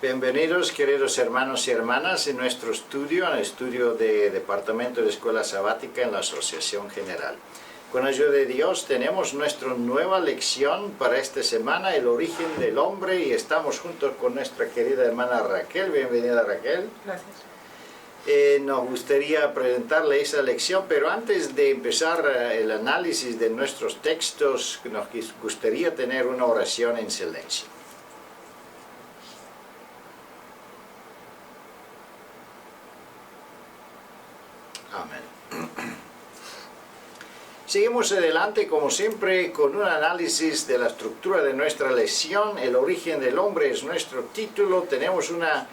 Bienvenidos, queridos hermanos y hermanas, en nuestro estudio, en el estudio de Departamento de Escuela Sabática en la Asociación General. Con ayuda de Dios tenemos nuestra nueva lección para esta semana, el origen del hombre, y estamos juntos con nuestra querida hermana Raquel. Bienvenida, Raquel. Gracias. Nos gustaría presentarle esa lección, pero antes de empezar el análisis de nuestros textos, nos gustaría tener una oración en silencio. Amén. Seguimos adelante, como siempre, con un análisis de la estructura de nuestra lección. El origen del hombre es nuestro título. Tenemos una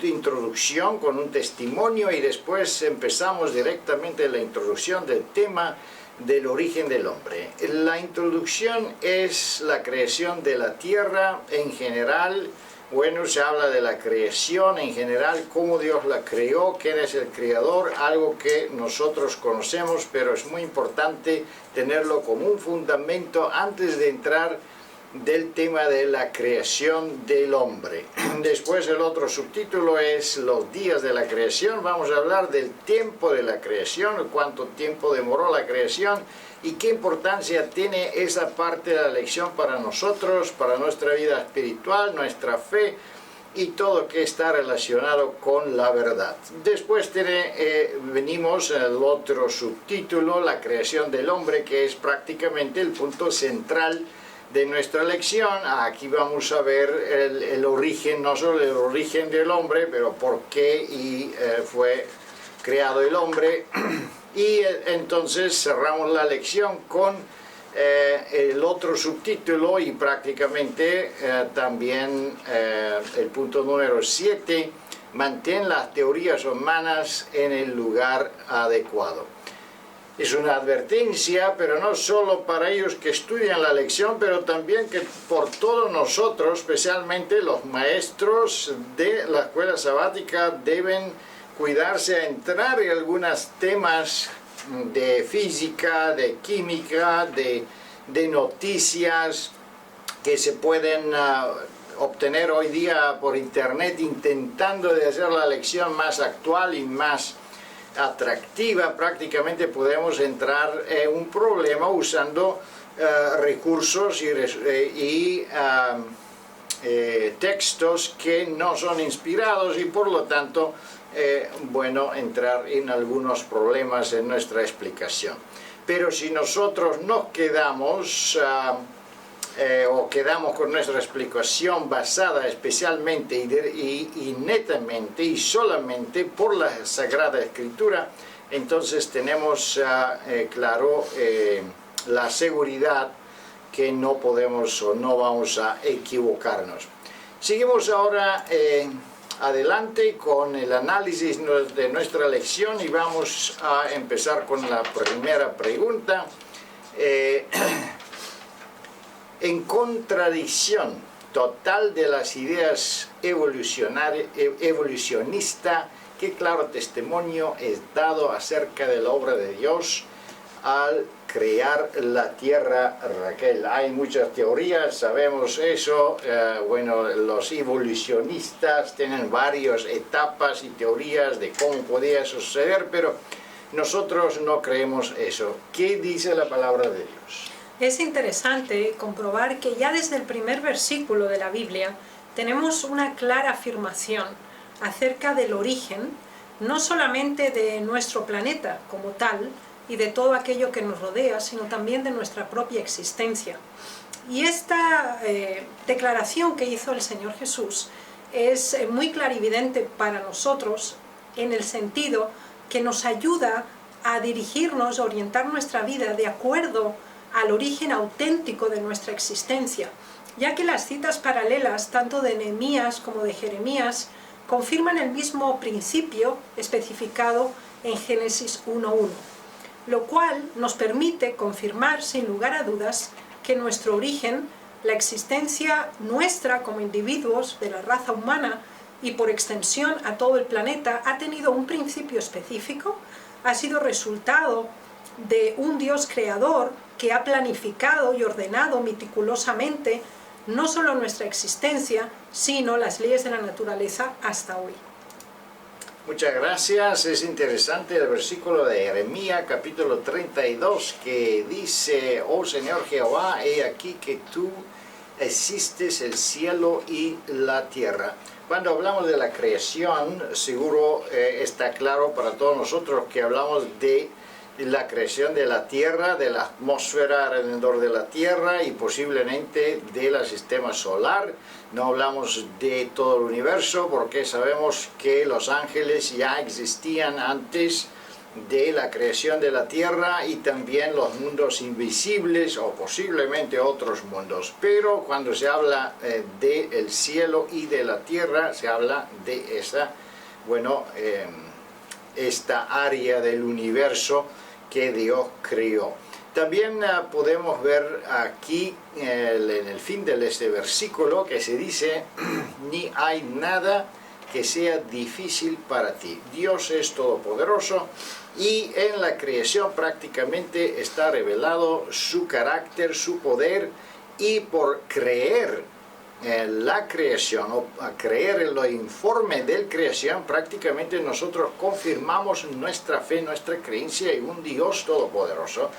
introducción con un testimonio y después empezamos directamente la introducción del tema del origen del hombre. La introducción es la creación de la tierra en general. Bueno, se habla de la creación en general, cómo Dios la creó, quién es el creador, algo que nosotros conocemos, pero es muy importante tenerlo como un fundamento antes de entrar del tema de la creación del hombre. Después el otro subtítulo es los días de la creación. Vamos a hablar del tiempo de la creación, cuánto tiempo demoró la creación y qué importancia tiene esa parte de la lección para nosotros, para nuestra vida espiritual, nuestra fe y todo que está relacionado con la verdad. Después venimos al otro subtítulo, la creación del hombre, que es prácticamente el punto central de nuestra lección. Aquí vamos a ver el origen, no solo el origen del hombre, pero por qué fue creado el hombre. Y entonces cerramos la lección con el otro subtítulo y prácticamente también el punto número 7, mantén las teorías humanas en el lugar adecuado. Es una advertencia, pero no solo para ellos que estudian la lección, pero también que por todos nosotros, especialmente los maestros de la escuela sabática, deben cuidarse a entrar en algunos temas de física, de química, de noticias que se pueden obtener hoy día por internet, intentando de hacer la lección más actual y más atractiva. Prácticamente podemos entrar en un problema usando recursos y textos que no son inspirados y por lo tanto bueno, entrar en algunos problemas en nuestra explicación. Pero si nosotros nos quedamos o quedamos con nuestra explicación basada especialmente y netamente y solamente por la Sagrada Escritura, entonces tenemos claro la seguridad que no podemos o no vamos a equivocarnos. Seguimos ahora adelante con el análisis de nuestra lección y vamos a empezar con la primera pregunta. En contradicción total de las ideas evolucionistas, ¿qué claro testimonio es dado acerca de la obra de Dios al crear la tierra, Raquel? Hay muchas teorías, sabemos eso. Bueno, los evolucionistas tienen varias etapas y teorías de cómo podía suceder, pero nosotros no creemos eso. ¿Qué dice la palabra de Dios? Es interesante comprobar que ya desde el primer versículo de la Biblia tenemos una clara afirmación acerca del origen, no solamente de nuestro planeta como tal y de todo aquello que nos rodea, sino también de nuestra propia existencia. Y esta declaración que hizo el Señor Jesús es muy clarividente para nosotros en el sentido que nos ayuda a dirigirnos, a orientar nuestra vida de acuerdo al origen auténtico de nuestra existencia, ya que las citas paralelas, tanto de Nehemías como de Jeremías, confirman el mismo principio especificado en Génesis 1:1, lo cual nos permite confirmar sin lugar a dudas que nuestro origen, la existencia nuestra como individuos de la raza humana y por extensión a todo el planeta, ha tenido un principio específico, ha sido resultado de un Dios creador que ha planificado y ordenado meticulosamente no solo nuestra existencia, sino las leyes de la naturaleza hasta hoy. Muchas gracias. Es interesante el versículo de Jeremías capítulo 32 que dice: oh Señor Jehová, he aquí que tú existes el cielo y la tierra. Cuando hablamos de la creación, seguro está claro para todos nosotros que hablamos de la creación de la tierra, de la atmósfera alrededor de la tierra y posiblemente del sistema solar. No hablamos de todo el universo porque sabemos que los ángeles ya existían antes de la creación de la tierra y también los mundos invisibles o posiblemente otros mundos. Pero cuando se habla del cielo y de la tierra, se habla de esa, esta área del universo que Dios creó. También podemos ver aquí en el fin de este versículo que se dice: ni hay nada que sea difícil para ti. Dios es todopoderoso y en la creación prácticamente está revelado su carácter, su poder, y por creer en la creación o a creer en los informes de la creación, prácticamente nosotros confirmamos nuestra fe, nuestra creencia en un Dios todopoderoso,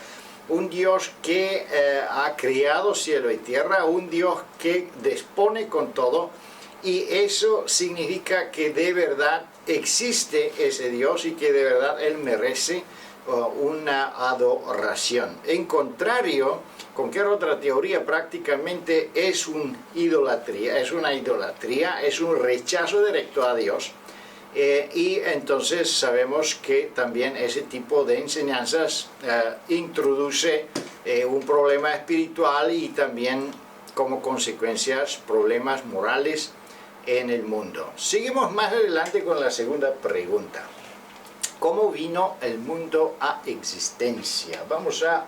un Dios que ha creado cielo y tierra, un Dios que dispone con todo, y eso significa que de verdad existe ese Dios y que de verdad Él merece una adoración. En contrario, cualquier otra teoría prácticamente es una idolatría, es un rechazo directo a Dios. Y entonces sabemos que también ese tipo de enseñanzas introduce un problema espiritual y también como consecuencias problemas morales en el mundo. Seguimos más adelante con la segunda pregunta: ¿cómo vino el mundo a existencia? Vamos a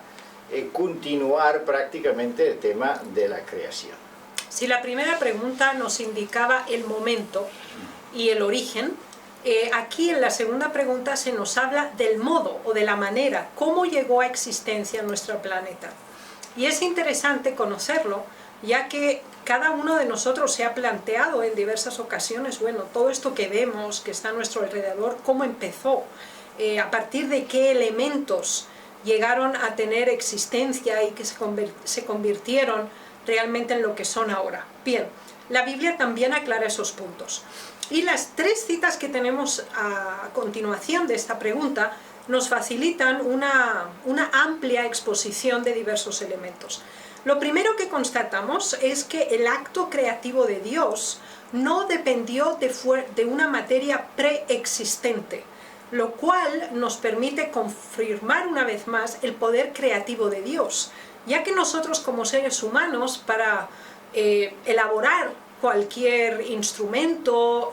continuar prácticamente el tema de la creación. Si la primera pregunta nos indicaba el momento y el origen, aquí en la segunda pregunta se nos habla del modo o de la manera, cómo llegó a existencia nuestro planeta. Y es interesante conocerlo, ya que cada uno de nosotros se ha planteado en diversas ocasiones, todo esto que vemos, que está a nuestro alrededor, cómo empezó, a partir de qué elementos llegaron a tener existencia y que se convirtieron realmente en lo que son ahora. Bien, la Biblia también aclara esos puntos. Y las tres citas que tenemos a continuación de esta pregunta nos facilitan una amplia exposición de diversos elementos. Lo primero que constatamos es que el acto creativo de Dios no dependió de una materia preexistente, lo cual nos permite confirmar una vez más el poder creativo de Dios, ya que nosotros como seres humanos, para elaborar cualquier instrumento,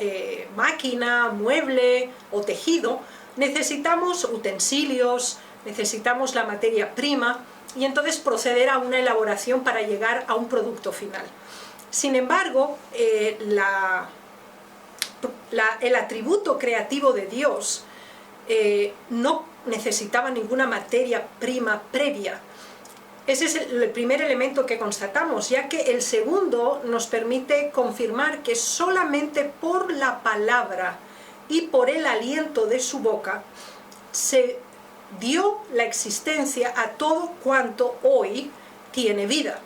máquina, mueble o tejido, necesitamos utensilios, necesitamos la materia prima, y entonces proceder a una elaboración para llegar a un producto final. Sin embargo, el atributo creativo de Dios no necesitaba ninguna materia prima previa. Ese es el primer elemento que constatamos, ya que el segundo nos permite confirmar que solamente por la palabra y por el aliento de su boca se dio la existencia a todo cuanto hoy tiene vida.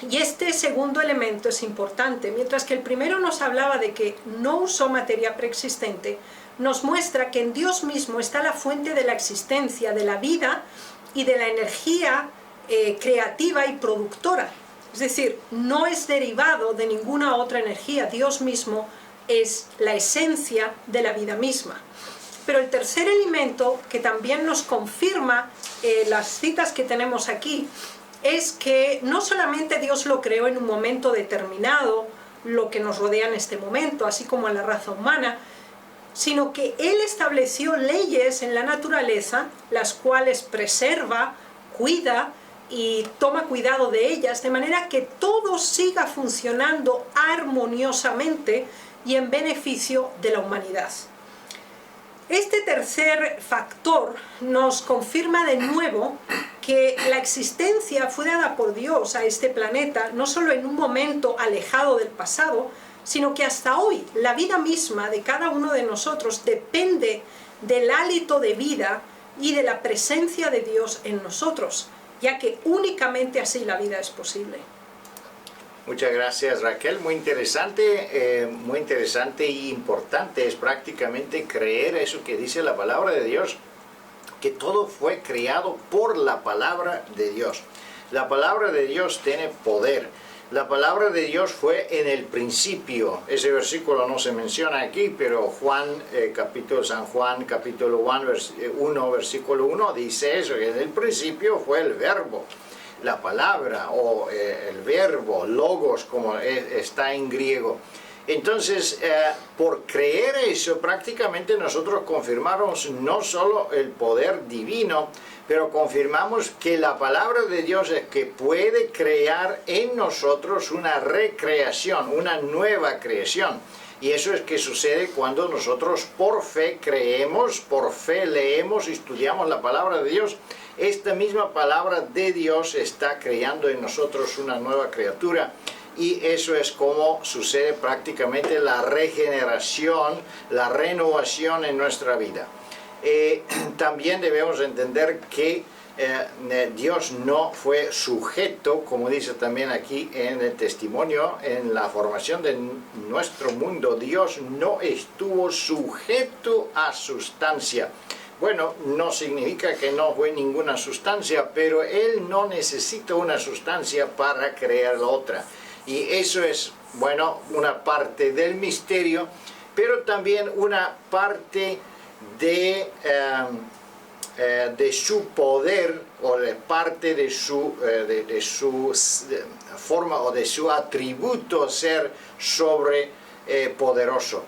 Y este segundo elemento es importante. Mientras que el primero nos hablaba de que no usó materia preexistente, nos muestra que en Dios mismo está la fuente de la existencia, de la vida y de la energía creativa y productora. Es decir, no es derivado de ninguna otra energía. Dios mismo es la esencia de la vida misma. Pero el tercer elemento que también nos confirma las citas que tenemos aquí es que no solamente Dios lo creó en un momento determinado, lo que nos rodea en este momento, así como a la raza humana, sino que Él estableció leyes en la naturaleza, las cuales preserva, cuida y toma cuidado de ellas, de manera que todo siga funcionando armoniosamente y en beneficio de la humanidad. Este tercer factor nos confirma de nuevo que la existencia fue dada por Dios a este planeta, no solo en un momento alejado del pasado, sino que hasta hoy la vida misma de cada uno de nosotros depende del hálito de vida y de la presencia de Dios en nosotros, ya que únicamente así la vida es posible. Muchas gracias, Raquel. Muy interesante y importante es prácticamente creer eso que dice la palabra de Dios, que todo fue creado por la palabra de Dios. La palabra de Dios tiene poder. La palabra de Dios fue en el principio. Ese versículo no se menciona aquí, pero San Juan, capítulo 1, versículo 1, dice eso, que en el principio fue el verbo. La palabra o el verbo, logos, como está en griego. Entonces, por creer eso, prácticamente nosotros confirmamos no solo el poder divino, pero confirmamos que la palabra de Dios es que puede crear en nosotros una recreación, una nueva creación. Y eso es que sucede cuando nosotros por fe creemos, por fe leemos y estudiamos la palabra de Dios. Esta misma palabra de Dios está creando en nosotros una nueva criatura. Y eso es como sucede prácticamente la regeneración, la renovación en nuestra vida. También debemos entender que Dios no fue sujeto, como dice también aquí en el testimonio, en la formación de nuestro mundo, Dios no estuvo sujeto a sustancia. Bueno, no significa que no fue ninguna sustancia, pero Él no necesita una sustancia para crear la otra. Y eso es, bueno, una parte del misterio, pero también una parte de su poder o de parte de su forma o de su atributo ser sobrepoderoso,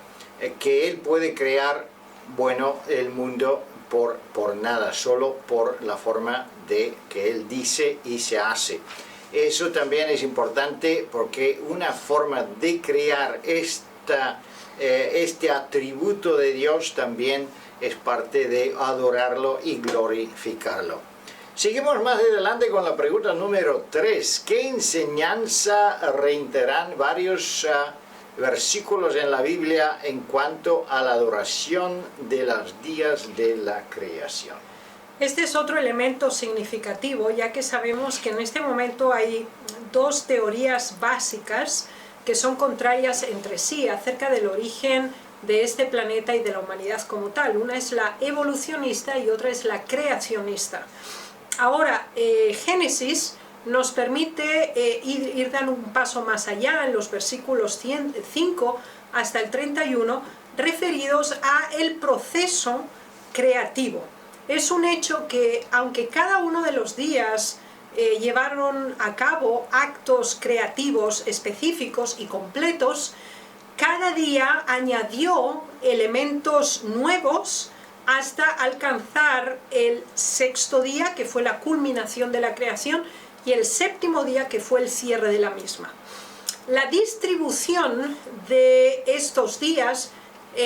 que Él puede crear, bueno, el mundo por nada, solo por la forma de que Él dice y se hace. Eso también es importante porque una forma de crear este atributo de Dios también es parte de adorarlo y glorificarlo. Seguimos más adelante con la pregunta número 3. ¿Qué enseñanza reiteran varios versículos en la Biblia en cuanto a la adoración de los días de la creación? Este es otro elemento significativo, ya que sabemos que en este momento hay dos teorías básicas que son contrarias entre sí acerca del origen de este planeta y de la humanidad como tal. Una es la evolucionista y otra es la creacionista. Ahora, Génesis nos permite ir dando un paso más allá en los versículos 5 hasta el 31, referidos a el proceso creativo. Es un hecho que, aunque cada uno de los días llevaron a cabo actos creativos específicos y completos, cada día añadió elementos nuevos hasta alcanzar el sexto día, que fue la culminación de la creación, y el séptimo día, que fue el cierre de la misma. La distribución de estos días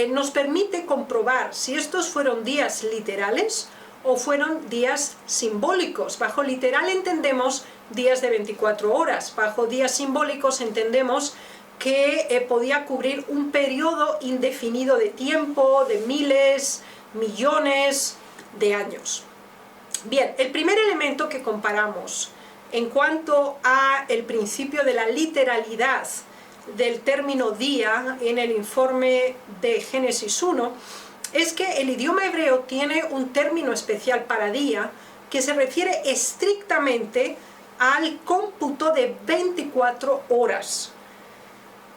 nos permite comprobar si estos fueron días literales o fueron días simbólicos. Bajo literal entendemos días de 24 horas, bajo días simbólicos entendemos que podía cubrir un periodo indefinido de tiempo, de miles, millones de años. Bien, el primer elemento que comparamos en cuanto a el principio de la literalidad del término día en el informe de Génesis 1 es que el idioma hebreo tiene un término especial para día que se refiere estrictamente al cómputo de 24 horas.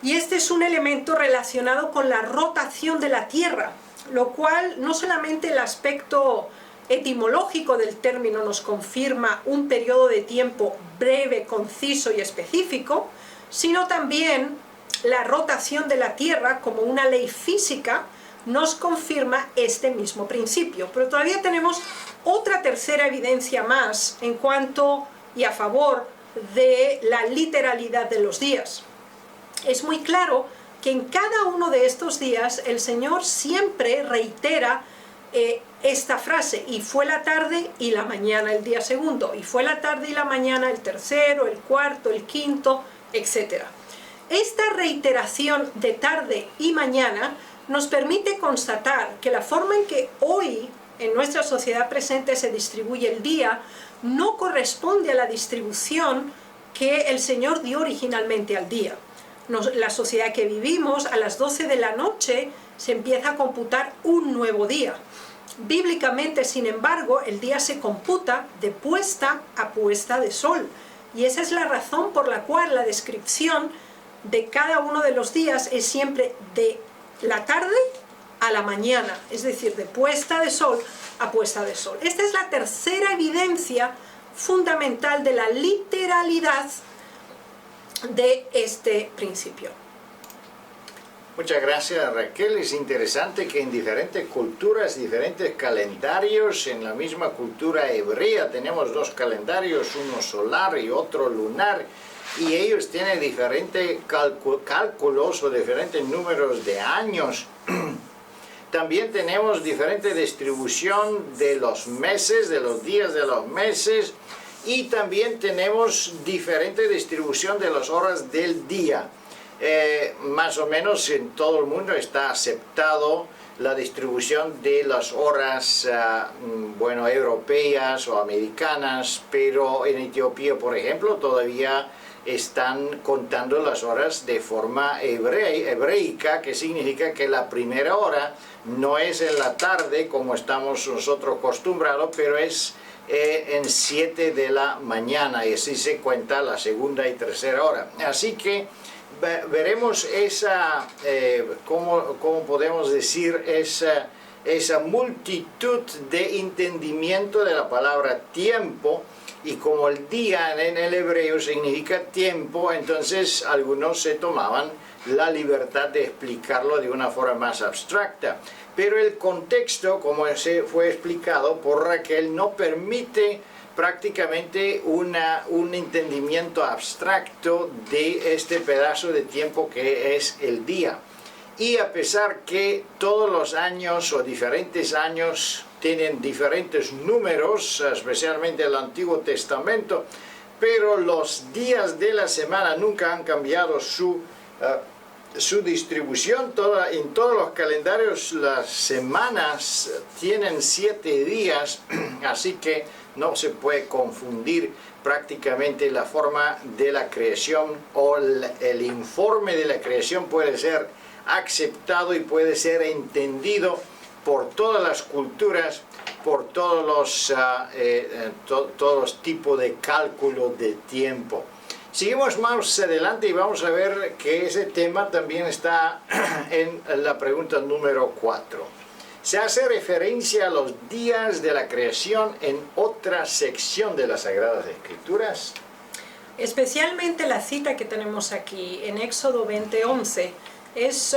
Y este es un elemento relacionado con la rotación de la Tierra, lo cual no solamente el aspecto etimológico del término nos confirma un periodo de tiempo breve, conciso y específico, sino también la rotación de la Tierra como una ley física nos confirma este mismo principio. Pero todavía tenemos otra tercera evidencia más en cuanto y a favor de la literalidad de los días. Es muy claro que en cada uno de estos días el Señor siempre reitera esta frase, y fue la tarde y la mañana el día segundo, y fue la tarde y la mañana el tercero, el cuarto, el quinto, etc. Esta reiteración de tarde y mañana nos permite constatar que la forma en que hoy en nuestra sociedad presente se distribuye el día no corresponde a la distribución que el Señor dio originalmente al día. La sociedad que vivimos, a las 12 de la noche se empieza a computar un nuevo día. Bíblicamente, sin embargo, el día se computa de puesta a puesta de sol. Y esa es la razón por la cual la descripción de cada uno de los días es siempre de la tarde a la mañana, es decir, de puesta de sol a puesta de sol. Esta es la tercera evidencia fundamental de la literalidad de este principio. Muchas gracias, Raquel. Es interesante que en diferentes culturas, diferentes calendarios, en la misma cultura hebrea tenemos dos calendarios, uno solar y otro lunar, y ellos tienen diferentes cálculos o diferentes números de años. También tenemos diferente distribución de los meses, de los días de los meses, y también tenemos diferente distribución de las horas del día. Más o menos en todo el mundo está aceptado la distribución de las horas, europeas o americanas, pero en Etiopía, por ejemplo, todavía están contando las horas de forma hebreica, que significa que la primera hora no es en la tarde como estamos nosotros acostumbrados, pero es en 7 de la mañana, y así se cuenta la segunda y tercera hora. Así que veremos esa, ¿cómo podemos decir? Esa multitud de entendimiento de la palabra tiempo, y como el día en el hebreo significa tiempo, entonces algunos se tomaban la libertad de explicarlo de una forma más abstracta. Pero el contexto, como se fue explicado por Raquel, no permite prácticamente un entendimiento abstracto de este pedazo de tiempo que es el día. Y a pesar que todos los años o diferentes años tienen diferentes números, especialmente el Antiguo Testamento, pero los días de la semana nunca han cambiado su distribución. En todos los calendarios las semanas tienen 7 días, así que no se puede confundir prácticamente la forma de la creación, o el informe de la creación puede ser aceptado y puede ser entendido por todas las culturas, por todos los tipos de cálculo de tiempo. Seguimos más adelante y vamos a ver que ese tema también está en la pregunta número 4. Se hace referencia a los días de la creación en otra sección de las Sagradas Escrituras. Especialmente la cita que tenemos aquí en Éxodo 20:11 es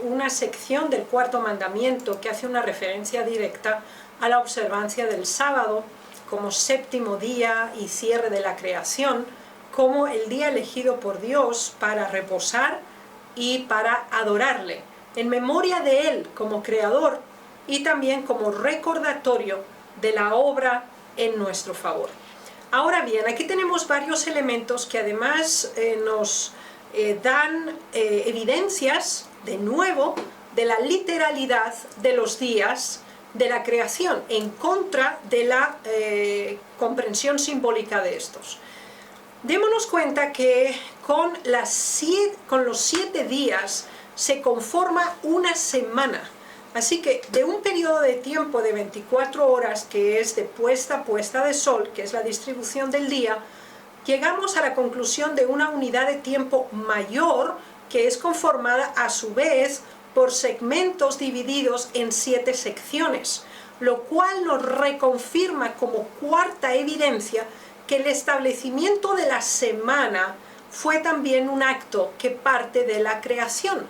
una sección del cuarto mandamiento que hace una referencia directa a la observancia del sábado como séptimo día y cierre de la creación, como el día elegido por Dios para reposar y para adorarle, en memoria de Él como creador y también como recordatorio de la obra en nuestro favor. Ahora bien, aquí tenemos varios elementos que además nos dan evidencias, de nuevo, de la literalidad de los días de la creación, en contra de la comprensión simbólica de estos. Démonos cuenta que con los 7 días se conforma una semana. Así que de un periodo de tiempo de 24 horas, que es de puesta a puesta de sol, que es la distribución del día, llegamos a la conclusión de una unidad de tiempo mayor, que es conformada a su vez por segmentos divididos en 7 secciones, lo cual nos reconfirma como cuarta evidencia que el establecimiento de la semana fue también un acto que parte de la creación.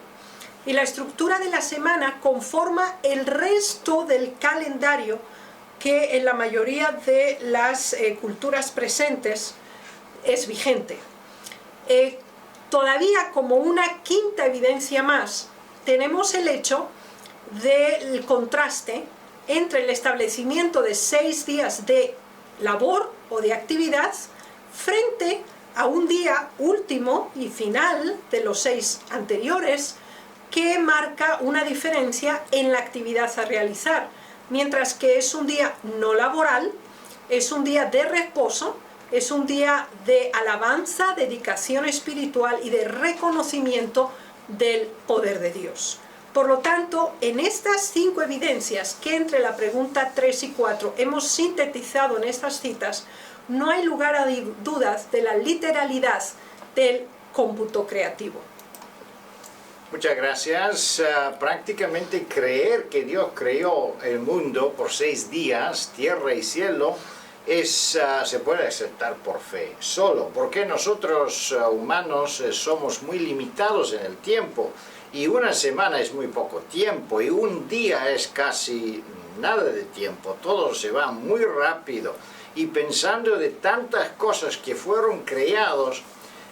Y la estructura de la semana conforma el resto del calendario que en la mayoría de las culturas presentes es vigente. Todavía como una quinta evidencia más tenemos el hecho del contraste entre el establecimiento de 6 días de labor o de actividad frente a un día último y final de los 6 anteriores que marca una diferencia en la actividad a realizar, mientras que es un día no laboral, es un día de reposo, es un día de alabanza, dedicación espiritual y de reconocimiento del poder de Dios. Por lo tanto, en estas 5 evidencias que entre la pregunta 3 y 4 hemos sintetizado en estas citas, no hay lugar a dudas de la literalidad del cómputo creativo. Muchas gracias. Prácticamente creer que Dios creó el mundo por 6 días, tierra y cielo, se puede aceptar por fe solo, porque nosotros humanos somos muy limitados en el tiempo, y una semana es muy poco tiempo, y un día es casi nada de tiempo, todo se va muy rápido, y pensando de tantas cosas que fueron creados,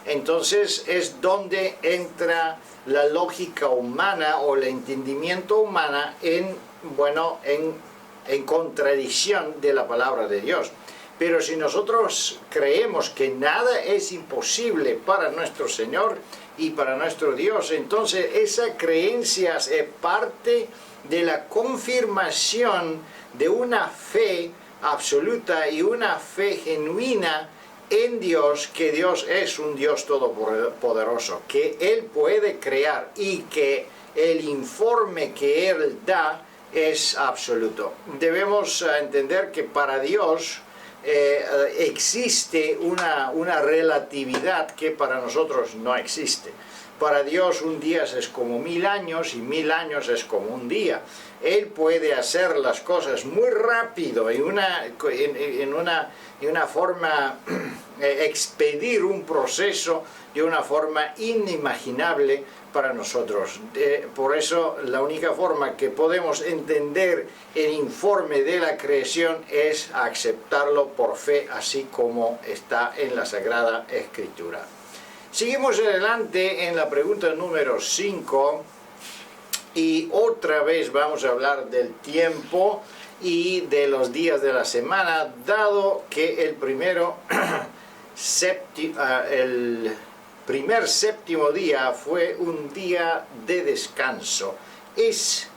entonces es donde entra la lógica humana o el entendimiento humana en contradicción de la palabra de Dios. Pero si nosotros creemos que nada es imposible para nuestro Señor y para nuestro Dios, entonces esa creencia es parte de la confirmación de una fe absoluta y una fe genuina en Dios, que Dios es un Dios todopoderoso, que Él puede crear y que el informe que Él da es absoluto. Debemos entender que para Dios existe una relatividad que para nosotros no existe. Para Dios un día es como 1000 años y 1000 años es como un día. Él puede hacer las cosas muy rápido, en una forma, expedir un proceso de una forma inimaginable para nosotros. Por eso la única forma que podemos entender el informe de la creación es aceptarlo por fe, así como está en la Sagrada Escritura. Seguimos adelante en la pregunta número 5 y otra vez vamos a hablar del tiempo y de los días de la semana, dado que el primer séptimo día fue un día de descanso. Es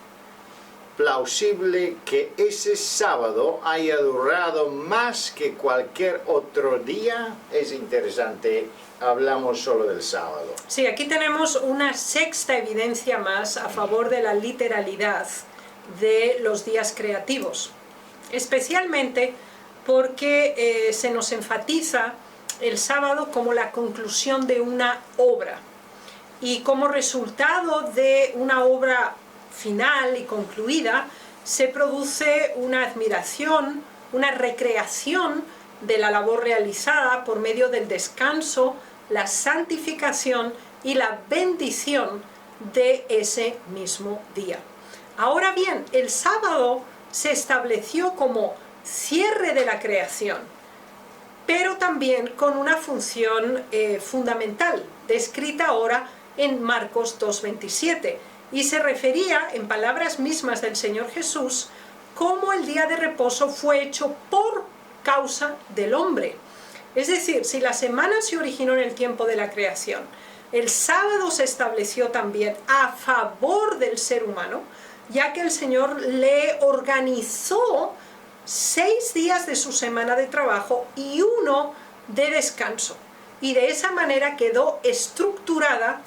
plausible que ese sábado haya durado más que cualquier otro día. Es interesante, hablamos solo del sábado. Sí, aquí tenemos una sexta evidencia más a favor de la literalidad de los días creativos, especialmente porque se nos enfatiza el sábado como la conclusión de una obra, y como resultado de una obra final y concluida se produce una admiración, una recreación de la labor realizada por medio del descanso, la santificación y la bendición de ese mismo día. Ahora bien, el sábado se estableció como cierre de la creación, pero también con una función fundamental, descrita ahora en Marcos 2:27, y se refería, en palabras mismas del Señor Jesús, cómo el día de reposo fue hecho por causa del hombre. Es decir, si la semana se originó en el tiempo de la creación, el sábado se estableció también a favor del ser humano, ya que el Señor le organizó 6 días de su semana de trabajo y 1 de descanso. Y de esa manera quedó estructurada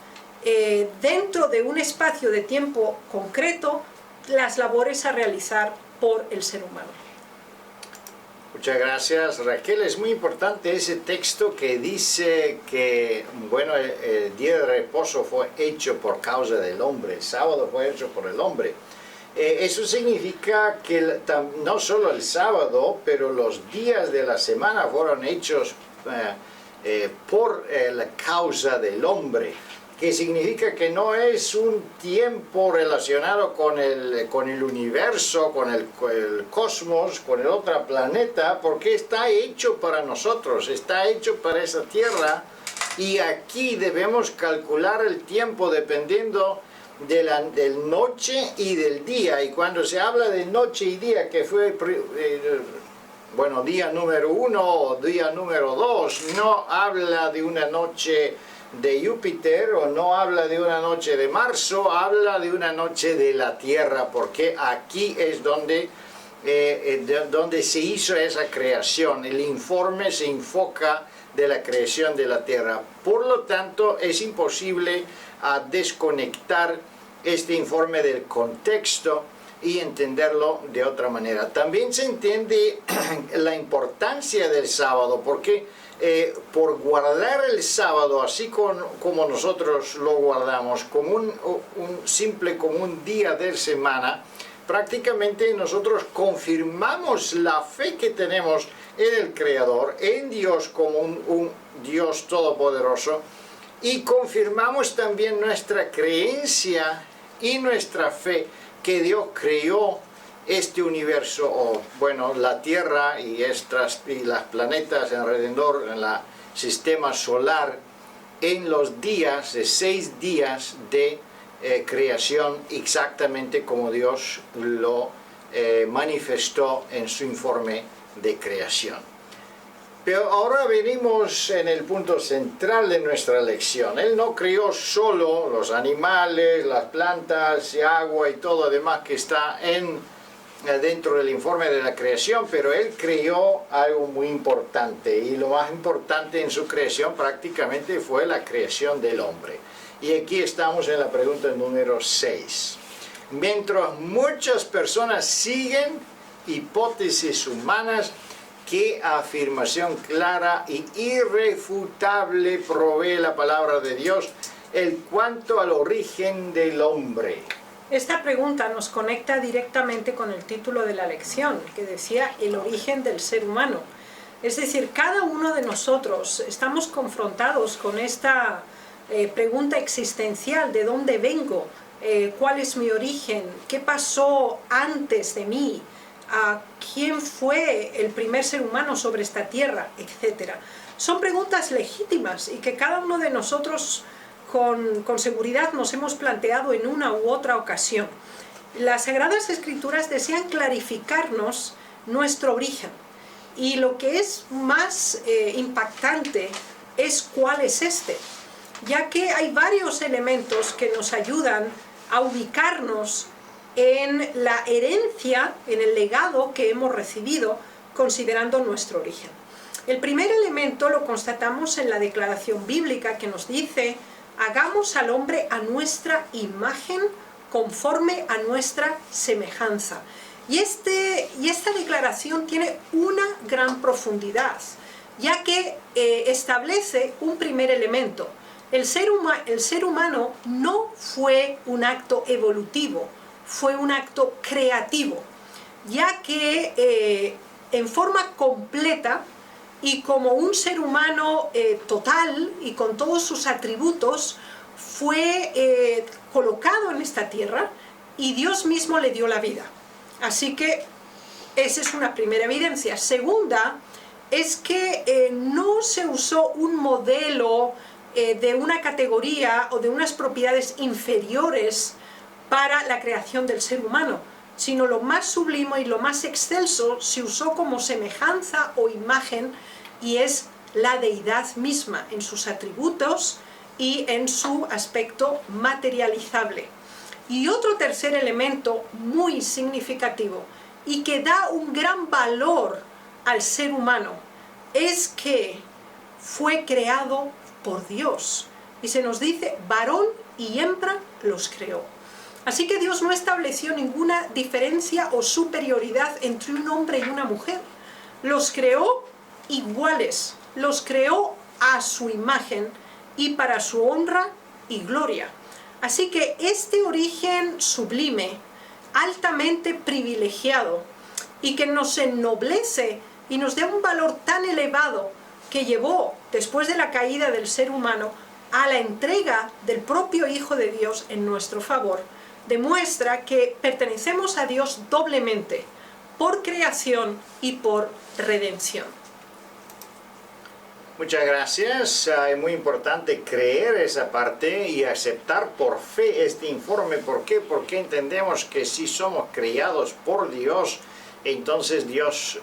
dentro de un espacio de tiempo concreto las labores a realizar por el ser humano. Muchas gracias, Raquel. Es muy importante ese texto que dice que el día de reposo fue hecho por causa del hombre, el sábado fue hecho por el hombre. Eso significa que no solo el sábado, pero los días de la semana fueron hechos por la causa del hombre, que significa que no es un tiempo relacionado con el universo, con el cosmos, con el otro planeta, porque está hecho para nosotros, está hecho para esa tierra, y aquí debemos calcular el tiempo dependiendo del noche y del día. Y cuando se habla de noche y día, que fue bueno, día número 1 o día número 2, no habla de una noche de Júpiter o no habla de una noche de marzo, habla de una noche de la Tierra, porque aquí es donde se hizo esa creación. El informe se enfoca de la creación de la Tierra. Por lo tanto, es imposible desconectar este informe del contexto y entenderlo de otra manera. También se entiende la importancia del sábado, porque por guardar el sábado así como nosotros lo guardamos, como un día de semana, prácticamente nosotros confirmamos la fe que tenemos en el Creador, en Dios como un Dios todopoderoso, y confirmamos también nuestra creencia y nuestra fe que Dios creó este universo, o bueno, la Tierra y las planetas alrededor en el sistema solar, en los días, de 6 días de creación, exactamente como Dios lo manifestó en su informe de creación. Pero ahora venimos en el punto central de nuestra lección. Él no creó solo los animales, las plantas, el agua y todo lo demás que está dentro del informe de la creación, pero Él creó algo muy importante, y lo más importante en su creación prácticamente fue la creación del hombre. Y aquí estamos en la pregunta número 6. Mientras muchas personas siguen hipótesis humanas, ¿qué afirmación clara y irrefutable provee la palabra de Dios en cuanto al origen del hombre? Esta pregunta nos conecta directamente con el título de la lección, que decía el origen del ser humano. Es decir, cada uno de nosotros estamos confrontados con esta pregunta existencial: ¿de dónde vengo? ¿Cuál es mi origen? ¿Qué pasó antes de mí? ¿Quién fue el primer ser humano sobre esta tierra? Etcétera. Son preguntas legítimas y que cada uno de nosotros con seguridad nos hemos planteado en una u otra ocasión. Las Sagradas Escrituras desean clarificarnos nuestro origen, y lo que es más impactante es cuál es este, ya que hay varios elementos que nos ayudan a ubicarnos en la herencia, en el legado que hemos recibido, considerando nuestro origen. El primer elemento lo constatamos en la declaración bíblica, que nos dice: hagamos al hombre a nuestra imagen, conforme a nuestra semejanza. Y esta declaración tiene una gran profundidad, ya que establece un primer elemento. El ser humano no fue un acto evolutivo, fue un acto creativo, ya que en forma completa y como un ser humano total y con todos sus atributos, fue colocado en esta tierra y Dios mismo le dio la vida. Así que esa es una primera evidencia. Segunda, es que no se usó un modelo de una categoría o de unas propiedades inferiores para la creación del ser humano, sino lo más sublime y lo más excelso se usó como semejanza o imagen, y es la deidad misma en sus atributos y en su aspecto materializable. Y otro tercer elemento muy significativo y que da un gran valor al ser humano es que fue creado por Dios, y se nos dice: varón y hembra los creó. Así que Dios no estableció ninguna diferencia o superioridad entre un hombre y una mujer. Los creó iguales, los creó a su imagen y para su honra y gloria. Así que este origen sublime, altamente privilegiado, y que nos ennoblece y nos da un valor tan elevado, que llevó, después de la caída del ser humano, a la entrega del propio Hijo de Dios en nuestro favor, demuestra que pertenecemos a Dios doblemente, por creación y por redención. Muchas gracias. Es muy importante creer esa parte y aceptar por fe este informe. ¿Por qué? Porque entendemos que si somos criados por Dios, entonces Dios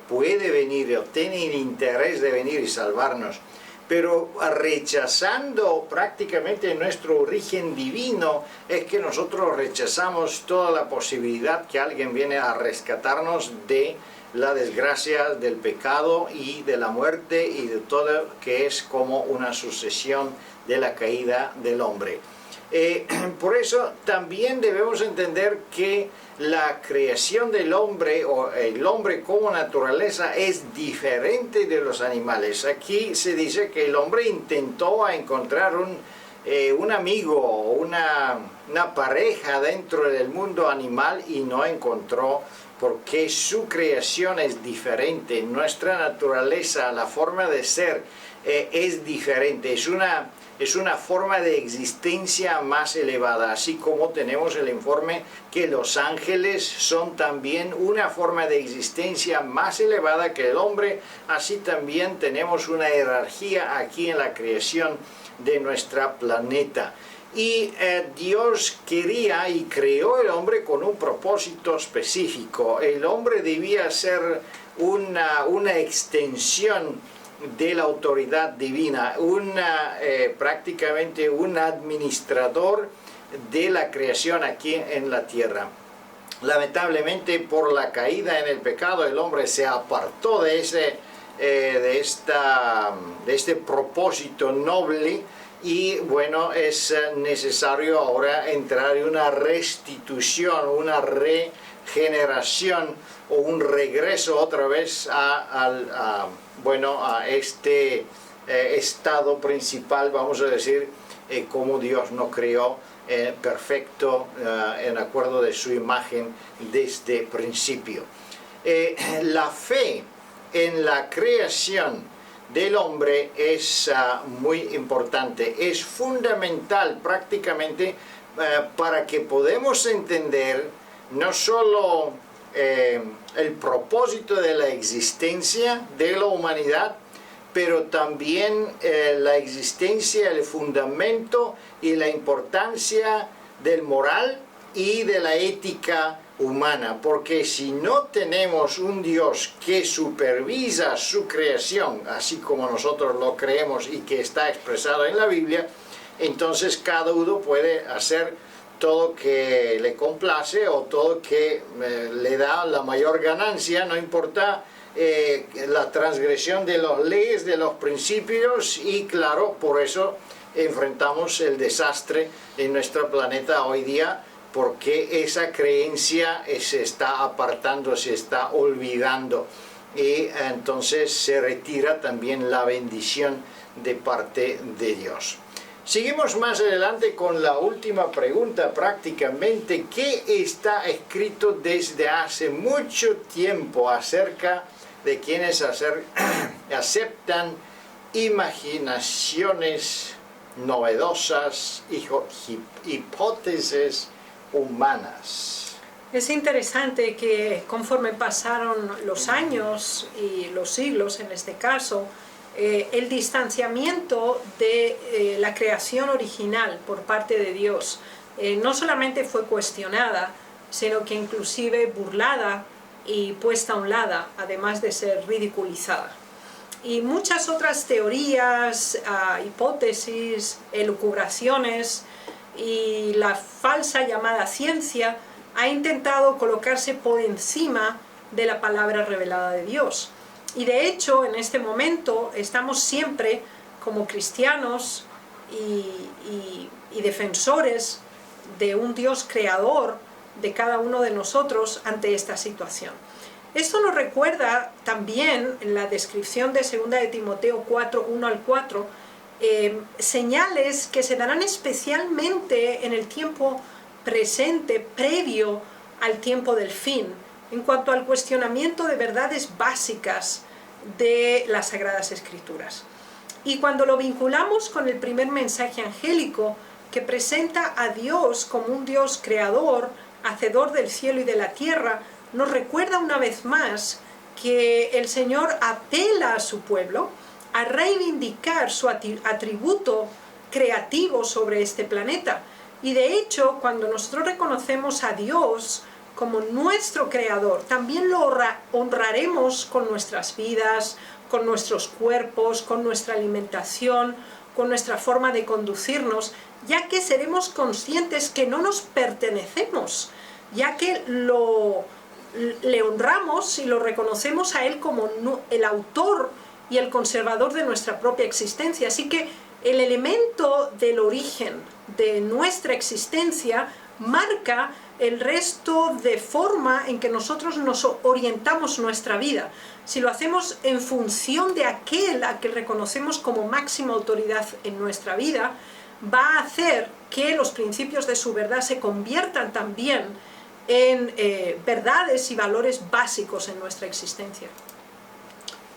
puede venir o tiene el interés de venir y salvarnos. Pero rechazando prácticamente nuestro origen divino, es que nosotros rechazamos toda la posibilidad que alguien viene a rescatarnos de la desgracia, del pecado y de la muerte y de todo que es como una sucesión de la caída del hombre. Por eso también debemos entender que la creación del hombre o el hombre como naturaleza es diferente de los animales. Aquí se dice que el hombre intentó encontrar un amigo o una pareja dentro del mundo animal y no encontró, porque su creación es diferente. Nuestra naturaleza, la forma de ser es diferente, es una forma de existencia más elevada, así como tenemos el informe que los ángeles son también una forma de existencia más elevada que el hombre, así también tenemos una jerarquía aquí en la creación de nuestro planeta. Y Dios quería y creó el hombre con un propósito específico. El hombre debía ser una extensión de la autoridad divina, prácticamente un administrador de la creación aquí en la tierra. Lamentablemente, por la caída en el pecado, el hombre se apartó de este propósito noble. Y bueno, es necesario ahora entrar en una restitución, una regeneración o un regreso otra vez a este estado principal, vamos a decir, como Dios nos creó perfecto, en acuerdo de su imagen desde el principio. La fe en la creación del hombre es muy importante, es fundamental prácticamente para que podamos entender no solo el propósito de la existencia de la humanidad, pero también la existencia, el fundamento y la importancia del moral y de la ética humana, porque si no tenemos un Dios que supervisa su creación, así como nosotros lo creemos y que está expresado en la Biblia, entonces cada uno puede hacer todo que le complace o todo que le da la mayor ganancia, no importa la transgresión de las leyes, de los principios, y claro, por eso enfrentamos el desastre en nuestro planeta hoy día, porque esa creencia se está apartando, se está olvidando, y entonces se retira también la bendición de parte de Dios. Seguimos más adelante con la última pregunta prácticamente, ¿qué está escrito desde hace mucho tiempo acerca de quienes aceptan imaginaciones novedosas, hipótesis humanas? Es interesante que conforme pasaron los años y los siglos en este caso, el distanciamiento de la creación original por parte de Dios no solamente fue cuestionada, sino que inclusive burlada y puesta a un lado, además de ser ridiculizada. Y muchas otras teorías, hipótesis, elucubraciones y la falsa llamada ciencia ha intentado colocarse por encima de la palabra revelada de Dios. Y de hecho, en este momento estamos siempre como cristianos y defensores de un Dios creador de cada uno de nosotros ante esta situación. Esto nos recuerda también en la descripción de 2 de Timoteo 4, 1 al 4, señales que se darán especialmente en el tiempo presente, previo al tiempo del fin, en cuanto al cuestionamiento de verdades básicas de las Sagradas Escrituras. Y cuando lo vinculamos con el primer mensaje angélico, que presenta a Dios como un Dios creador, hacedor del cielo y de la tierra, nos recuerda una vez más que el Señor apela a su pueblo a reivindicar su atributo creativo sobre este planeta. Y de hecho, cuando nosotros reconocemos a Dios como nuestro creador, también lo honraremos con nuestras vidas, con nuestros cuerpos, con nuestra alimentación, con nuestra forma de conducirnos, ya que seremos conscientes que no nos pertenecemos, ya que le honramos y lo reconocemos a Él como el autor y el conservador de nuestra propia existencia. Así que el elemento del origen de nuestra existencia marca el resto de forma en que nosotros nos orientamos nuestra vida. Si lo hacemos en función de aquel a que reconocemos como máxima autoridad en nuestra vida, va a hacer que los principios de su verdad se conviertan también en verdades y valores básicos en nuestra existencia.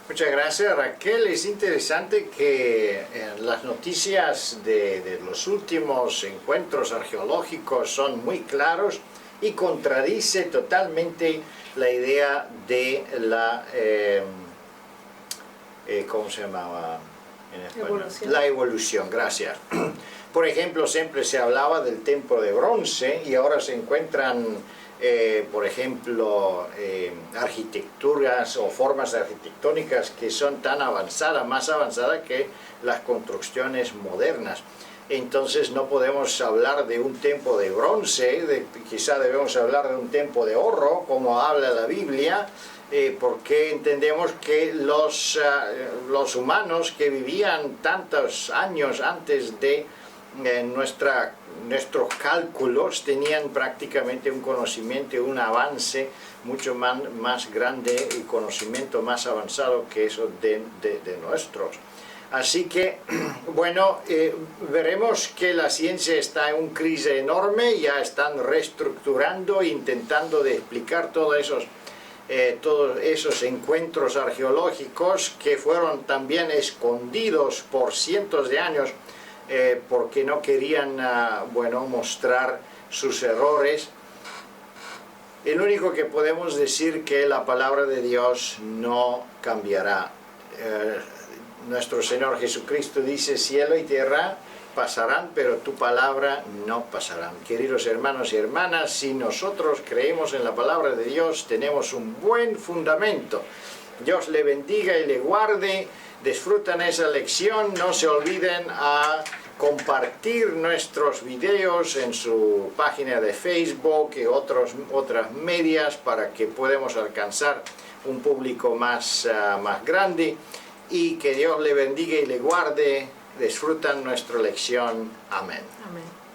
Muchas gracias, Raquel. Es interesante que las noticias de los últimos encuentros arqueológicos son muy claros y contradice totalmente la idea de la ¿cómo se llamaba en español? Evolución. La evolución, gracias. Por ejemplo, siempre se hablaba del templo de bronce y ahora se encuentran por ejemplo, arquitecturas o formas arquitectónicas que son tan avanzadas, más avanzadas que las construcciones modernas. Entonces no podemos hablar de un templo de bronce, quizá debemos hablar de un templo de oro, como habla la Biblia, porque entendemos que los humanos que vivían tantos años antes de nuestros cálculos tenían prácticamente un conocimiento, un avance mucho más grande y conocimiento más avanzado que eso de nuestros. Así que, bueno, veremos que la ciencia está en una crisis enorme, ya están reestructurando, intentando de explicar todos esos encuentros arqueológicos que fueron también escondidos por cientos de años porque no querían mostrar sus errores. El único que podemos decir que la palabra de Dios no cambiará. Nuestro Señor Jesucristo dice: cielo y tierra pasarán, pero tu palabra no pasarán. Queridos hermanos y hermanas, si nosotros creemos en la palabra de Dios, tenemos un buen fundamento. Dios le bendiga y le guarde. Disfrutan esa lección, no se olviden a compartir nuestros videos en su página de Facebook y otras medias para que podamos alcanzar un público más grande, y que Dios le bendiga y le guarde. Disfrutan nuestra lección. Amén. Amén.